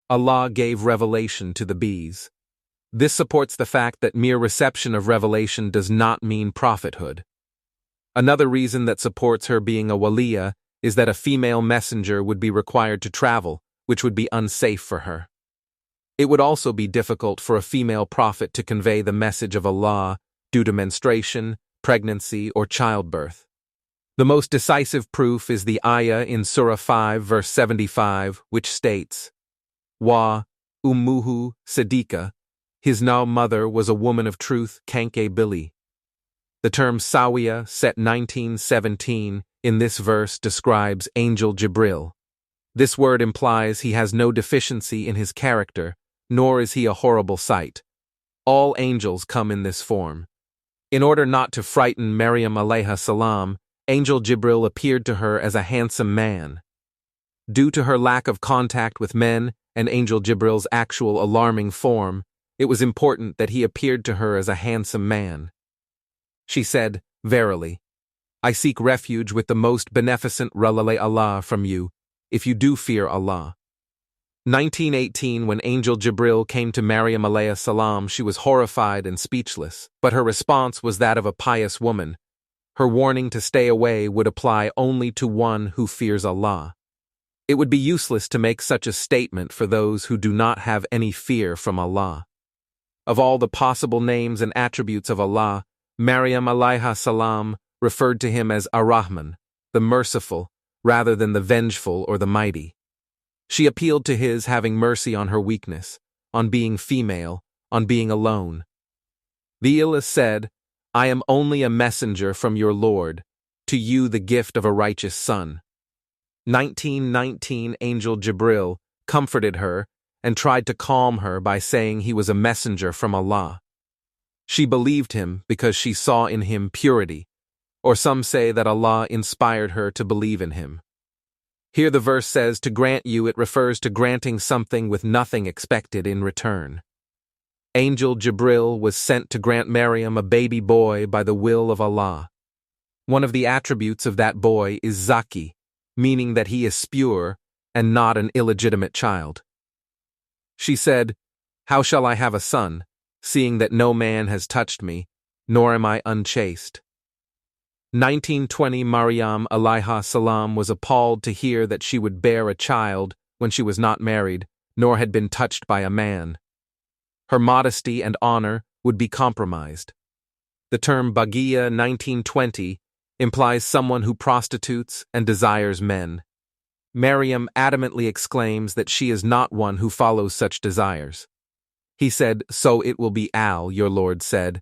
Allah gave revelation to the bees. This supports the fact that mere reception of revelation does not mean prophethood. Another reason that supports her being a waliya is that a female messenger would be required to travel, which would be unsafe for her. It would also be difficult for a female prophet to convey the message of Allah due to menstruation, pregnancy, or childbirth. The most decisive proof is the ayah in Surah 5 verse 75, which states, Wa ummuhu siddiqa, his now mother was a woman of truth, kanke Billy. The term Sawiya, set 1917, in this verse describes Angel Jibril. This word implies he has no deficiency in his character, nor is he a horrible sight. All angels come in this form. In order not to frighten Maryam alayha salam, Angel Jibril appeared to her as a handsome man. Due to her lack of contact with men and Angel Jibril's actual alarming form, it was important that he appeared to her as a handsome man. She said, Verily, I seek refuge with the most beneficent Ralale Allah from you, if you do fear Allah. 1918, when Angel Jibril came to Maryam alayhi salam, she was horrified and speechless, but her response was that of a pious woman. Her warning to stay away would apply only to one who fears Allah. It would be useless to make such a statement for those who do not have any fear from Allah. Of all the possible names and attributes of Allah, Maryam alayha salam referred to him as Ar-Rahman, the merciful, rather than the vengeful or the mighty. She appealed to his having mercy on her weakness, on being female, on being alone. The Ilah said, I am only a messenger from your Lord, to you the gift of a righteous son. 1919 Angel Jibril comforted her and tried to calm her by saying he was a messenger from Allah. She believed him because she saw in him purity, or some say that Allah inspired her to believe in him. Here the verse says to grant you, it refers to granting something with nothing expected in return. Angel Jibril was sent to grant Maryam a baby boy by the will of Allah. One of the attributes of that boy is Zaki, meaning that he is pure and not an illegitimate child. She said, How shall I have a son, seeing that no man has touched me, nor am I unchaste? 1920 Maryam alayha salam was appalled to hear that she would bear a child when she was not married, nor had been touched by a man. Her modesty and honor would be compromised. The term Baghiya 1920 implies someone who prostitutes and desires men. Maryam adamantly exclaims that she is not one who follows such desires. He said, So it will be your Lord said,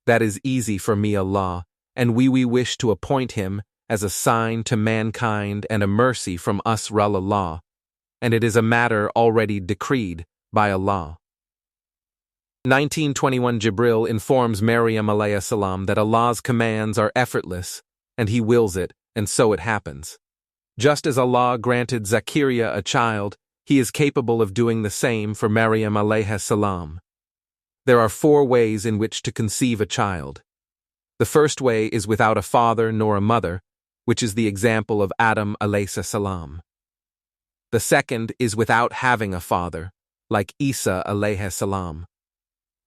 That is easy for me, Allah, and we wish to appoint him as a sign to mankind and a mercy from us Ralallah, and it is a matter already decreed by Allah. 1921 Jibril informs Maryam alayhi salam that Allah's commands are effortless, and he wills it, and so it happens. Just as Allah granted Zakaria a child, he is capable of doing the same for Maryam alayhi salam. There are 4 ways in which to conceive a child. The first way is without a father nor a mother, which is the example of Adam alayhi salam. The second is without having a father, like Isa alayhi salam.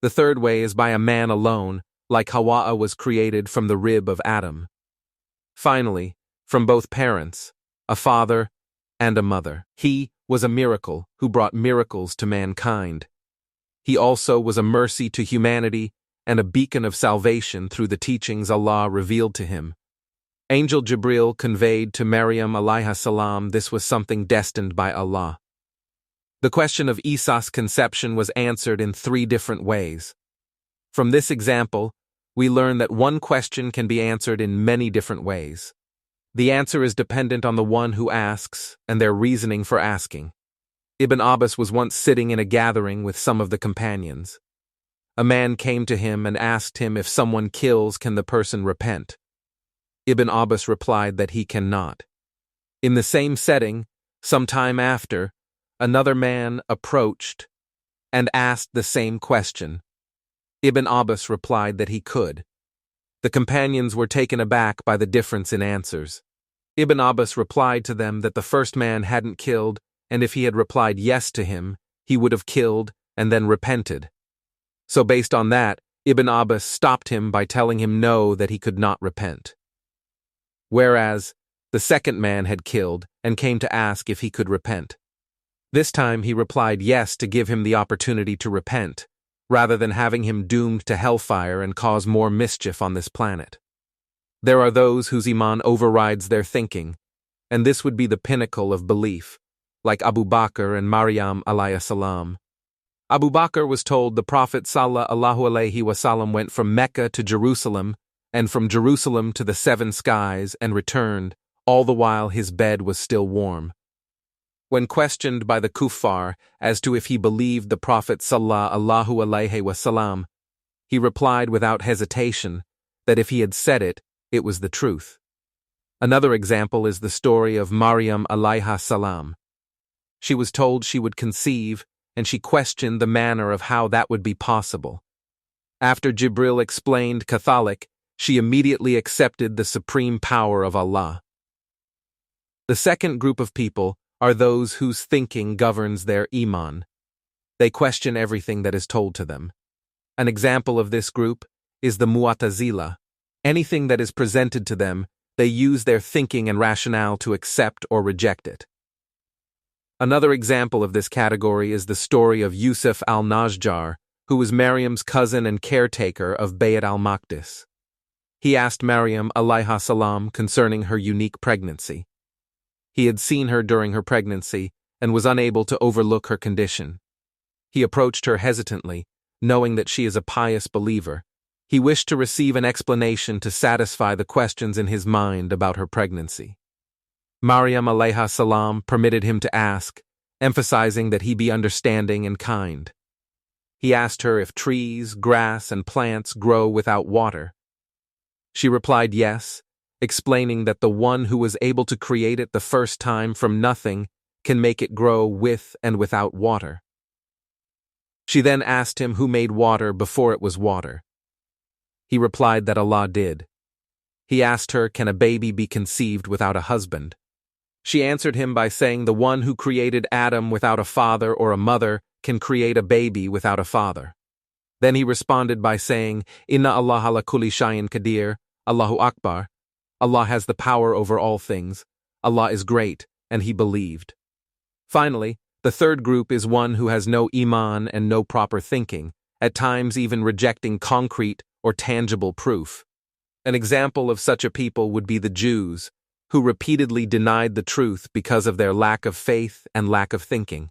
The third way is by a man alone, like Hawa was created from the rib of Adam. Finally, from both parents, a father and a mother. He was a miracle who brought miracles to mankind. He also was a mercy to humanity and a beacon of salvation through the teachings Allah revealed to him. Angel Jibril conveyed to Maryam alayha salam this was something destined by Allah. The question of Isa's conception was answered in 3 different ways. From this example, we learn that one question can be answered in many different ways. The answer is dependent on the one who asks and their reasoning for asking. Ibn Abbas was once sitting in a gathering with some of the companions. A man came to him and asked him if someone kills, can the person repent? Ibn Abbas replied that he cannot. In the same setting, some time after, another man approached and asked the same question. Ibn Abbas replied that he could. The companions were taken aback by the difference in answers. Ibn Abbas replied to them that the first man hadn't killed, and if he had replied yes to him, he would have killed and then repented. So based on that, Ibn Abbas stopped him by telling him no, that he could not repent. Whereas, the second man had killed and came to ask if he could repent. This time he replied yes to give him the opportunity to repent, rather than having him doomed to hellfire and cause more mischief on this planet. There are those whose iman overrides their thinking, and this would be the pinnacle of belief, like Abu Bakr and Maryam alayhi salam. Abu Bakr was told the Prophet sallallahu alaihi wasallam went from Mecca to Jerusalem and from Jerusalem to the seven skies and returned, all the while his bed was still warm. When questioned by the kuffar as to if he believed the Prophet sallallahu alaihi wasallam, he replied without hesitation that if he had said it, it was the truth. Another example is the story of Maryam alayha salam. She was told she would conceive, and she questioned the manner of how that would be possible. After Jibril explained Catholic, she immediately accepted the supreme power of Allah. The second group of people are those whose thinking governs their iman. They question everything that is told to them. An example of this group is the Mu'tazila. Anything that is presented to them, they use their thinking and rationale to accept or reject it. Another example of this category is the story of Yusuf al-Najjar, who was Maryam's cousin and caretaker of Bayt al-Maqdis. He asked Maryam alayha salam concerning her unique pregnancy. He had seen her during her pregnancy and was unable to overlook her condition. He approached her hesitantly, knowing that she is a pious believer. He wished to receive an explanation to satisfy the questions in his mind about her pregnancy. Maryam alayha salam permitted him to ask, emphasizing that he be understanding and kind. He asked her if trees, grass, and plants grow without water. She replied yes, explaining that the one who was able to create it the first time from nothing can make it grow with and without water. She then asked him who made water before it was water. He replied that Allah did. He asked her, can a baby be conceived without a husband? She answered him by saying the one who created Adam without a father or a mother can create a baby without a father. Then he responded by saying, Inna Allah ala kulli shayin qadir, Allahu Akbar. Allah has the power over all things. Allah is great, and he believed. Finally, the third group is one who has no iman and no proper thinking, at times even rejecting concrete or tangible proof. An example of such a people would be the Jews, who repeatedly denied the truth because of their lack of faith and lack of thinking.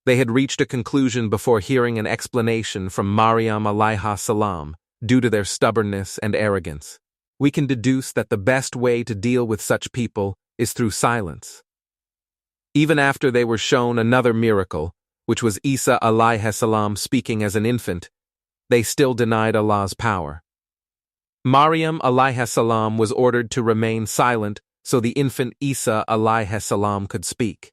They had reached a conclusion before hearing an explanation from Maryam alayha salam due to their stubbornness and arrogance. We can deduce that the best way to deal with such people is through silence. Even after they were shown another miracle, which was Isa alayhi salam speaking as an infant, they still denied Allah's power. Maryam alayhi salam was ordered to remain silent so the infant Isa alayhi salam could speak.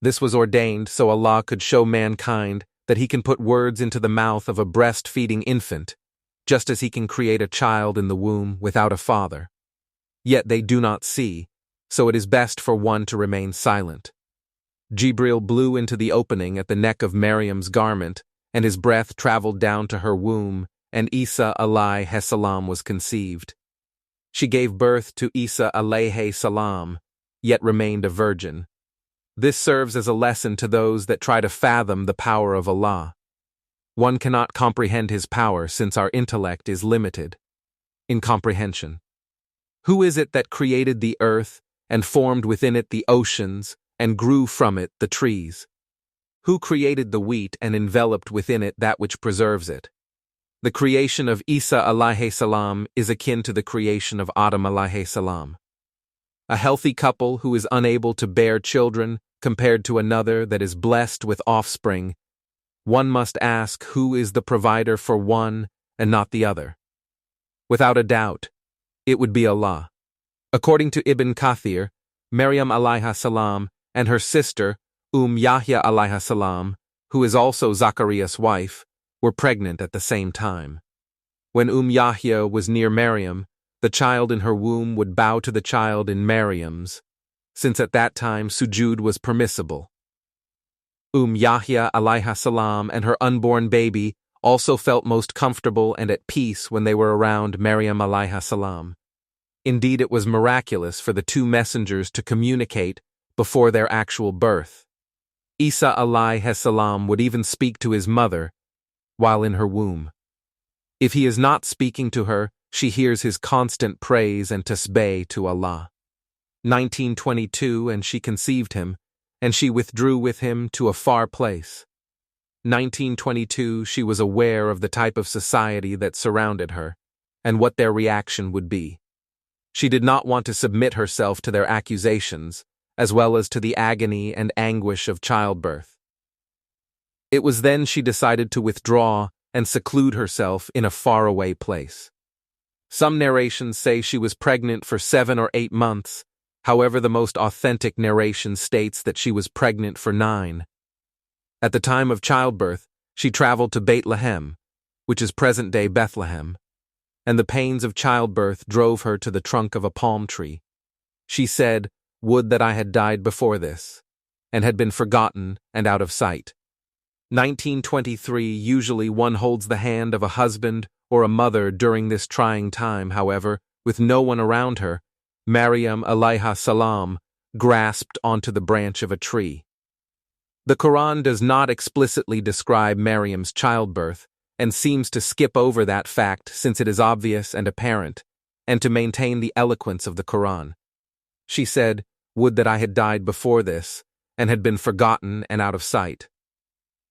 This was ordained so Allah could show mankind that He can put words into the mouth of a breastfeeding infant, just as He can create a child in the womb without a father. Yet they do not see, so it is best for one to remain silent. Jibril blew into the opening at the neck of Maryam's garment, and his breath traveled down to her womb, and Isa alayhi salam was conceived. She gave birth to Isa alayhi salam, yet remained a virgin. This serves as a lesson to those that try to fathom the power of Allah. One cannot comprehend His power since our intellect is limited in comprehension. Who is it that created the earth and formed within it the oceans and grew from it the trees? Who created the wheat and enveloped within it that which preserves it? The creation of Isa alayhi salam is akin to the creation of Adam alayhi salam. A healthy couple who is unable to bear children compared to another that is blessed with offspring, one must ask who is the provider for one and not the other. Without a doubt, it would be Allah. According to Ibn Kathir, Maryam alayha salam and her sister, Yahya alayha salam, who is also Zachariah's wife, were pregnant at the same time. When Yahya was near Maryam, the child in her womb would bow to the child in Maryam's, since at that time sujud was permissible. Yahya alayhi salam and her unborn baby also felt most comfortable and at peace when they were around Maryam alayhi salam. Indeed, it was miraculous for the two messengers to communicate before their actual birth. Isa alayhi salam would even speak to his mother while in her womb. If he is not speaking to her, she hears his constant praise and tasbih to Allah. 1922, and she conceived him, and she withdrew with him to a far place. 1922, she was aware of the type of society that surrounded her, and what their reaction would be. She did not want to submit herself to their accusations, as well as to the agony and anguish of childbirth. It was then she decided to withdraw and seclude herself in a faraway place. Some narrations say she was pregnant for 7 or 8 months, however the most authentic narration states that she was pregnant for 9. At the time of childbirth, she traveled to Bethlehem, which is present-day Bethlehem, and the pains of childbirth drove her to the trunk of a palm tree. She said, "Would that I had died before this," and had been forgotten and out of sight. 1923, usually one holds the hand of a husband or a mother during this trying time. However, with no one around her, Maryam alayha salam grasped onto the branch of a tree. The Quran does not explicitly describe Maryam's childbirth, and seems to skip over that fact since it is obvious and apparent, and to maintain the eloquence of the Quran. She said, "Would that I had died before this, and had been forgotten and out of sight."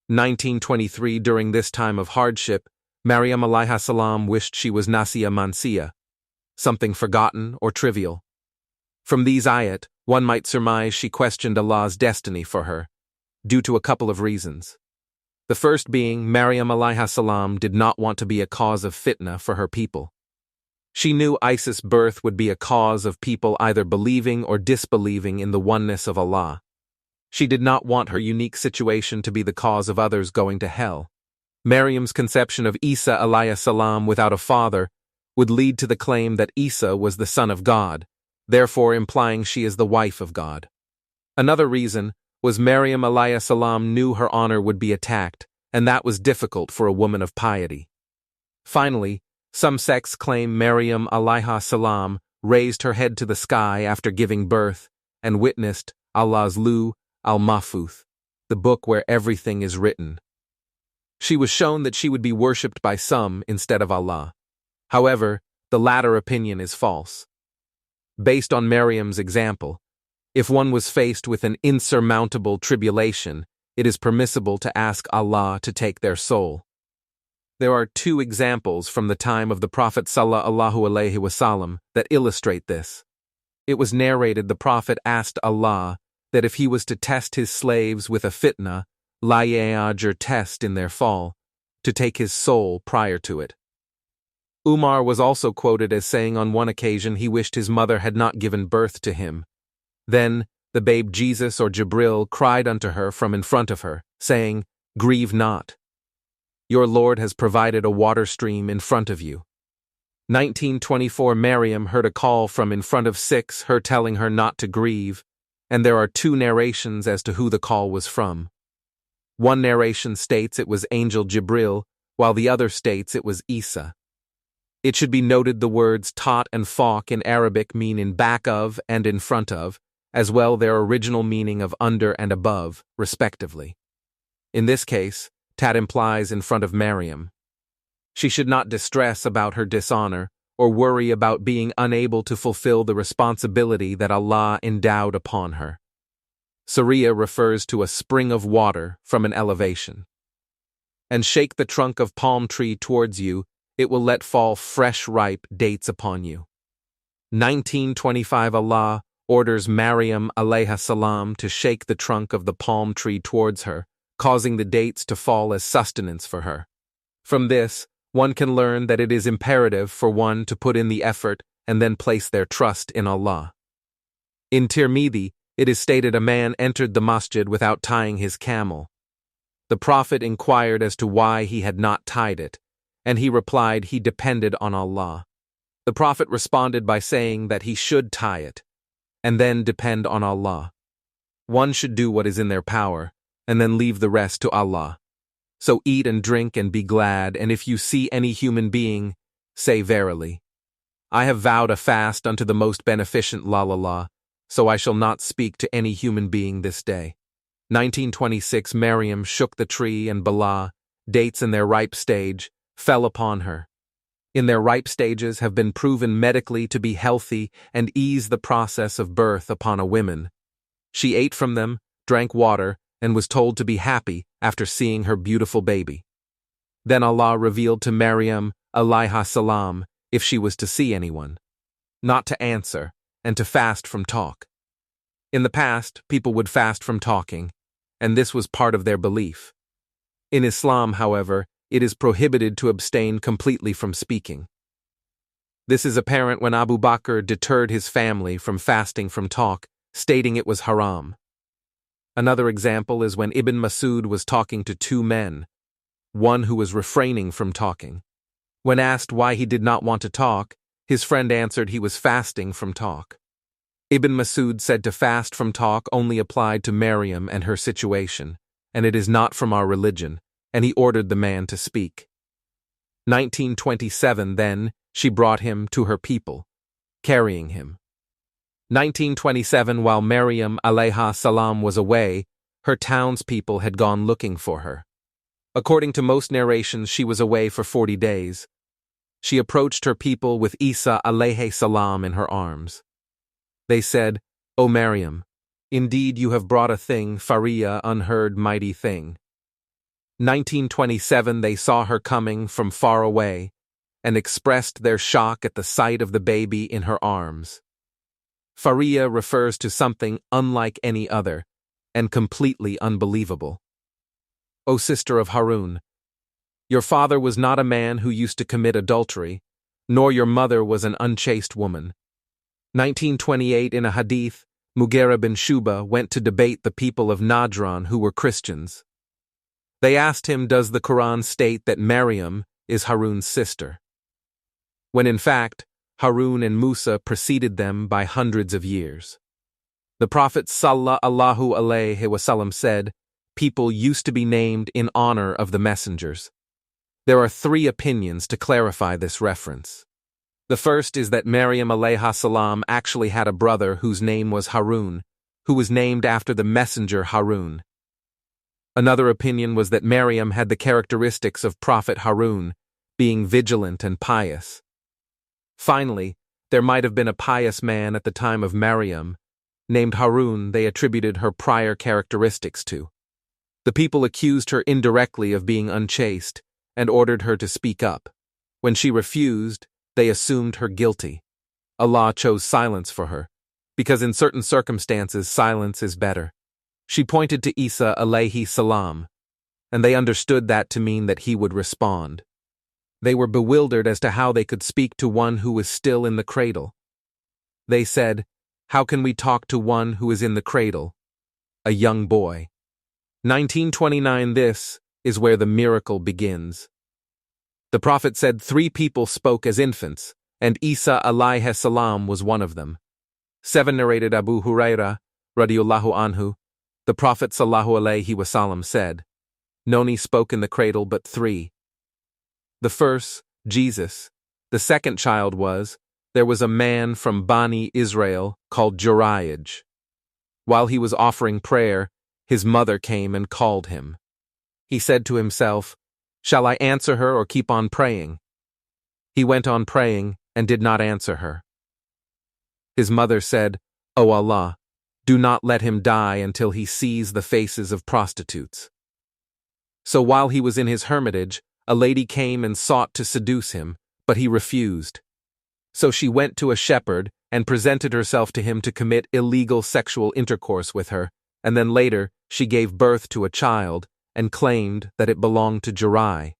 1923, during this time of hardship, Maryam alayha salam wished she was nasiya mansiya, something forgotten or trivial. From these ayat, one might surmise she questioned Allah's destiny for her, due to a couple of reasons. The first being, Maryam alayha salam did not want to be a cause of fitna for her people. She knew Isa's birth would be a cause of people either believing or disbelieving in the oneness of Allah. She did not want her unique situation to be the cause of others going to hell. Maryam's conception of Isa alayhi salam without a father would lead to the claim that Isa was the son of God, therefore implying she is the wife of God. Another reason was Maryam alayhi salam knew her honor would be attacked, and that was difficult for a woman of piety. Finally, some sects claim Maryam alayhi salam raised her head to the sky after giving birth and witnessed Allah's Lu al-Mahfuz, the book where everything is written. She was shown that she would be worshipped by some instead of Allah. However, the latter opinion is false. Based on Maryam's example, if one was faced with an insurmountable tribulation, it is permissible to ask Allah to take their soul. There are 2 examples from the time of the Prophet sallallahu alaihi wasallam that illustrate this. It was narrated the Prophet asked Allah that if he was to test his slaves with a fitna, layajr test in their fall, to take his soul prior to it. Umar was also quoted as saying on one occasion he wished his mother had not given birth to him. Then the babe Jesus or Jibril cried unto her from in front of her, saying, "Grieve not. Your Lord has provided a water stream in front of you." 1924, Maryam heard a call from in front of 6, her telling her not to grieve, and there are 2 narrations as to who the call was from. One narration states it was Angel Jibril, while the other states it was Isa. It should be noted the words tat and fawq in Arabic mean in back of and in front of, as well their original meaning of under and above, respectively. In this case, tat implies in front of Maryam. She should not distress about her dishonor or worry about being unable to fulfill the responsibility that Allah endowed upon her. Sariya refers to a spring of water from an elevation. And shake the trunk of palm tree towards you, it will let fall fresh ripe dates upon you. 1925, Allah orders Maryam alayha salam to shake the trunk of the palm tree towards her, causing the dates to fall as sustenance for her. From this, one can learn that it is imperative for one to put in the effort and then place their trust in Allah. In Tirmidhi, it is stated a man entered the masjid without tying his camel. The Prophet inquired as to why he had not tied it, and he replied he depended on Allah. The Prophet responded by saying that he should tie it, and then depend on Allah. One should do what is in their power, and then leave the rest to Allah. So eat and drink and be glad, and if you see any human being, say verily, I have vowed a fast unto the most beneficent Allah, so I shall not speak to any human being this day. 1926 Maryam shook the tree and Bala, dates in their ripe stage, fell upon her. In their ripe stages have been proven medically to be healthy and ease the process of birth upon a woman. She ate from them, drank water, and was told to be happy after seeing her beautiful baby. Then Allah revealed to Maryam, alayha salam, if she was to see anyone, not to answer, and to fast from talk. In the past, people would fast from talking, and this was part of their belief. In Islam, however, it is prohibited to abstain completely from speaking. This is apparent when Abu Bakr deterred his family from fasting from talk, stating it was haram. Another example is when Ibn Masud was talking to two men, one who was refraining from talking. When asked why he did not want to talk, his friend answered he was fasting from talk. Ibn Masud said to fast from talk only applied to Maryam and her situation, and it is not from our religion, and he ordered the man to speak. 1927 Then, she brought him to her people, carrying him. 1927 While Maryam alayha salam was away, her townspeople had gone looking for her. According to most narrations, she was away for 40 days. She approached her people with Isa alayhi salam in her arms. They said, O Maryam, indeed you have brought a thing, Fariya, unheard mighty thing. 1927 They saw her coming from far away, and expressed their shock at the sight of the baby in her arms. Fariya refers to something unlike any other, and completely unbelievable. O sister of Harun, your father was not a man who used to commit adultery, nor your mother was an unchaste woman. 1928 In a hadith, Mughira bin Shuba went to debate the people of Najran who were Christians. They asked him, does the Quran state that Maryam is Harun's sister? When in fact, Harun and Musa preceded them by hundreds of years. The Prophet sallallahu alayhi wasallam said, people used to be named in honor of the messengers. There are three opinions to clarify this reference. The first is that Maryam alayha salam actually had a brother whose name was Harun, who was named after the messenger Harun. Another opinion was that Maryam had the characteristics of Prophet Harun, being vigilant and pious. Finally, there might have been a pious man at the time of Maryam, named Harun they attributed her prior characteristics to. The people accused her indirectly of being unchaste and ordered her to speak up. When she refused, they assumed her guilty. Allah chose silence for her, because in certain circumstances silence is better. She pointed to Isa alayhi salam, and they understood that to mean that he would respond. They were bewildered as to how they could speak to one who was still in the cradle. They said, how can we talk to one who is in the cradle? A young boy. 1929 This is where the miracle begins. The Prophet said 3 people spoke as infants, and Isa alayhi salam was one of them. 7 Narrated Abu Huraira, radiyallahu anhu, the Prophet sallallahu alayhi wasallam said, None spoke in the cradle but 3. The first, Jesus. The second child was, there was a man from Bani Israel called Jurayj. While he was offering prayer, his mother came and called him. He said to himself, shall I answer her or keep on praying? He went on praying and did not answer her. His mother said, O Allah, do not let him die until he sees the faces of prostitutes. So while he was in his hermitage, a lady came and sought to seduce him, but he refused. So she went to a shepherd and presented herself to him to commit illegal sexual intercourse with her, and then later she gave birth to a child and claimed that it belonged to Jurai.